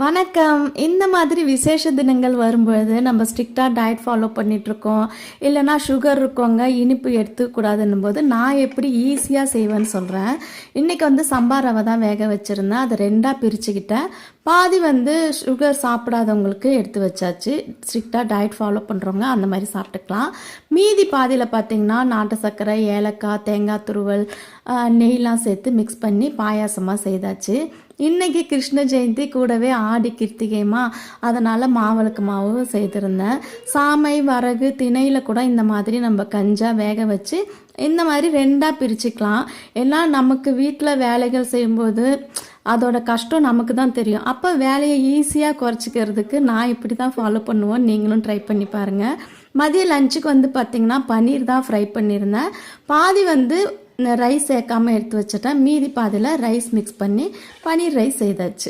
வணக்கம். இந்த மாதிரி விசேஷ தினங்கள் வரும்பொழுது நம்ம ஸ்ட்ரிக்டாக டயட் ஃபாலோ பண்ணிகிட்ருக்கோம். இல்லைனா சுகர் இருக்கவங்க இனிப்பு எடுத்துக்கூடாதுன்னும் போது நான் எப்படி ஈஸியாக செய்வேன்னு சொல்கிறேன். இன்றைக்கி சம்பா ரவை தான் வேக வச்சுருந்தேன். அதை ரெண்டாக பிரிச்சுக்கிட்டேன். பாதி சுகர் சாப்பிடாதவங்களுக்கு எடுத்து வச்சாச்சு. ஸ்ட்ரிக்டாக டயட் ஃபாலோ பண்ணுறவங்க அந்த மாதிரி சாப்பிட்டுக்கலாம். மீதி பாதியில் பார்த்திங்கன்னா நாட்டு சர்க்கரை, ஏலக்காய், தேங்காய் துருவல், நெய்லாம் சேர்த்து மிக்ஸ் பண்ணி பாயாசமாக செய்தாச்சு. இன்றைக்கி கிருஷ்ண ஜெயந்தி, கூடவே ஆடி கிருத்திகைமா, அதனால் மாவிளக்கு மாவு செய்திருந்தேன். சாமை, வரகு, திணையில் கூட இந்த மாதிரி நம்ம கஞ்சாக வேக வச்சு இந்த மாதிரி ரெண்டாக பிரிச்சுக்கலாம். ஏன்னா நமக்கு வீட்டில் வேலைகள் செய்யும்போது அதோட கஷ்டம் நமக்கு தான் தெரியும். அப்போ வேலையை ஈஸியாக குறைச்சிக்கிறதுக்கு நான் இப்படி தான் ஃபாலோ பண்ணுவோம். நீங்களும் ட்ரை பண்ணி பாருங்கள். மதிய லஞ்சுக்கு பார்த்திங்கன்னா பன்னீர் தான் ஃப்ரை பண்ணியிருந்தேன். பாதி ரைஸ் சேர்க்காமல் எடுத்து வச்சுட்டேன். மீதி பாதியில் ரைஸ் மிக்ஸ் பண்ணி பன்னீர் ரைஸ் செய்தாச்சு.